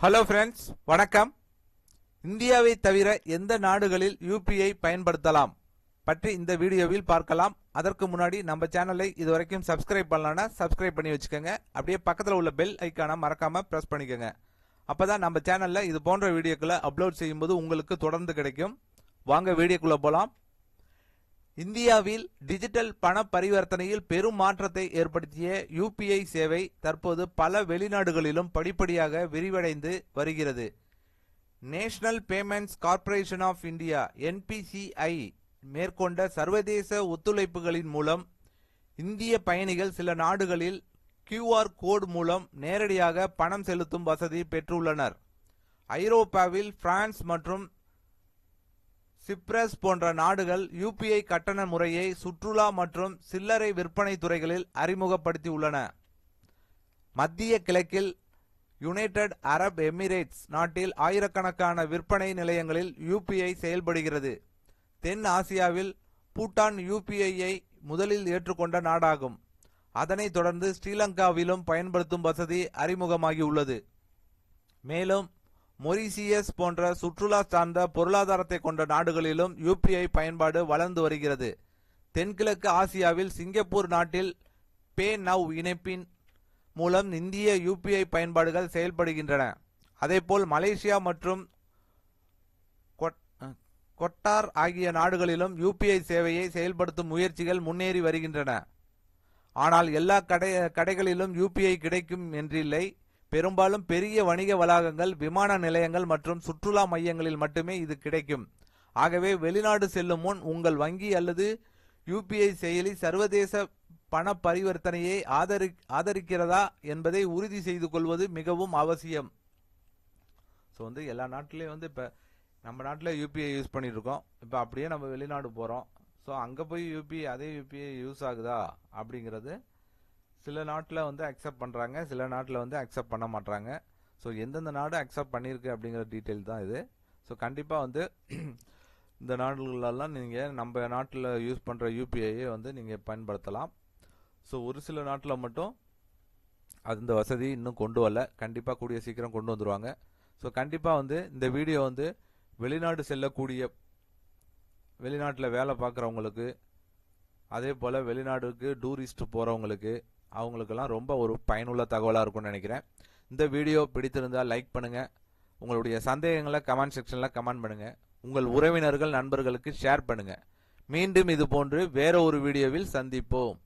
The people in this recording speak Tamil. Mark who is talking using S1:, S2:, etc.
S1: ஹலோ ஃப்ரெண்ட்ஸ், வணக்கம். இந்தியாவை தவிர எந்த நாடுகளில் யூபிஐ பயன்படுத்தலாம் பற்றி இந்த வீடியோவில் பார்க்கலாம். அதற்கு முன்னாடி நம்ம சேனலை இதுவரைக்கும் சப்ஸ்கிரைப் பண்ணலன்னா சப்ஸ்கிரைப் பண்ணி வச்சுக்கோங்க. அப்படியே பக்கத்தில் உள்ள பெல் ஐக்கானை மறக்காம பிரஸ் பண்ணிக்கோங்க. அப்பதான் நம்ம சேனல்ல இது போன்ற வீடியோக்களை அப்லோட் செய்யும்போது உங்களுக்கு தொடர்ந்து கிடைக்கும். வாங்க வீடியோக்குள்ள போலாம். இந்தியாவில் டிஜிட்டல் பண பரிவர்த்தனையில் பெரும் மாற்றத்தை ஏற்படுத்திய யூபிஐ சேவை தற்போது பல வெளிநாடுகளிலும் படிப்படியாக விரிவடைந்து வருகிறது. National Payments Corporation of India NPCI மேற்கொண்ட சர்வதேச ஒத்துழைப்புகளின் மூலம் இந்திய பயணிகள் சில நாடுகளில் கியூஆர் கோடு மூலம் நேரடியாக பணம் செலுத்தும் வசதி பெற்றுள்ளனர். ஐரோப்பாவில் பிரான்ஸ் மற்றும் சிப்ரஸ் போன்ற நாடுகள் யூபிஐ கட்டண முறையை சுற்றுலா மற்றும் சில்லறை விற்பனை துறைகளில் அறிமுகப்படுத்தியுள்ளன. மத்திய கிழக்கில் யுனைடெட் அரப் எமிரேட்ஸ் நாட்டில் ஆயிரக்கணக்கான விற்பனை நிலையங்களில் யூபிஐ செயல்படுகிறது. தென் ஆசியாவில் பூட்டான் யூபிஐயை முதலில் ஏற்றுக்கொண்ட நாடாகும். அதனைத் தொடர்ந்து ஸ்ரீலங்காவிலும் பயன்படுத்தும் வசதி அறிமுகமாகியுள்ளது. மேலும் மொரீசியஸ் போன்ற சுற்றுலா சார்ந்த பொருளாதாரத்தை கொண்ட நாடுகளிலும் யூபிஐ பயன்பாடு வளர்ந்து வருகிறது. தென்கிழக்கு ஆசியாவில் சிங்கப்பூர் நாட்டில் பே நவ் இணைப்பின் மூலம் இந்திய யூபிஐ பயன்பாடுகள் செயல்படுகின்றன. அதேபோல் மலேசியா மற்றும் கொட்டார் ஆகிய நாடுகளிலும் யூபிஐ சேவையை செயல்படுத்தும் முயற்சிகள் முன்னேறி வருகின்றன. ஆனால் எல்லா கடைகளிலும் யூபிஐ கிடைக்கும் என்றில்லை. பெரும்பாலும் பெரிய வணிக வளாகங்கள், விமான நிலையங்கள் மற்றும் சுற்றுலா மையங்களில் மட்டுமே இது கிடைக்கும். ஆகவே வெளிநாடு செல்லும் முன் உங்கள் வங்கி அல்லது யூபிஐ செயலி சர்வதேச பண பரிவர்த்தனையை ஆதரிக்கிறதா என்பதை உறுதி செய்து கொள்வது மிகவும் அவசியம். ஸோ எல்லா நாட்டிலையும் இப்போ நம்ம நாட்டில் யூபிஐ யூஸ் பண்ணிட்டு இருக்கோம். இப்போ அப்படியே நம்ம வெளிநாடு போகிறோம். ஸோ அங்கே போய் அதே யூபிஐ யூஸ் ஆகுதா அப்படிங்கிறது சில நாட்டில் அக்செப்ட் பண்ணுறாங்க, சில நாட்டில் அக்செப்ட் பண்ண மாட்டாங்க. ஸோ எந்தெந்த நாடு அக்செப்ட் பண்ணியிருக்கு அப்படிங்கிற டீட்டெயில் தான் இது. ஸோ கண்டிப்பாக இந்த நாடுகளெல்லாம் நீங்கள் நம்ம நாட்டில் யூஸ் பண்ணுற யூபிஐயை நீங்கள் பயன்படுத்தலாம். ஸோ ஒரு சில நாட்டில் மட்டும் அந்த வசதி இன்னும் கொண்டு வரல. கண்டிப்பாக கூடிய சீக்கிரம் கொண்டு வந்துடுவாங்க. ஸோ கண்டிப்பாக இந்த வீடியோ வெளிநாடு செல்லக்கூடிய, வெளிநாட்டில் வேலை பார்க்குறவங்களுக்கு, அதே போல் வெளிநாடுக்கு டூரிஸ்ட் போகிறவங்களுக்கு, அவங்களுக்கெல்லாம் ரொம்ப ஒரு பயனுள்ள தகவலாக இருக்கும்னு நினைக்கிறேன். இந்த வீடியோ பிடித்திருந்தால் லைக் பண்ணுங்கள். உங்களுடைய சந்தேகங்களை கமெண்ட் செக்ஷனில் கமெண்ட் பண்ணுங்கள். உங்கள் உறவினர்கள் நண்பர்களுக்கு ஷேர் பண்ணுங்கள். மீண்டும் இது போன்று வேற ஒரு வீடியோவில் சந்திப்போம்.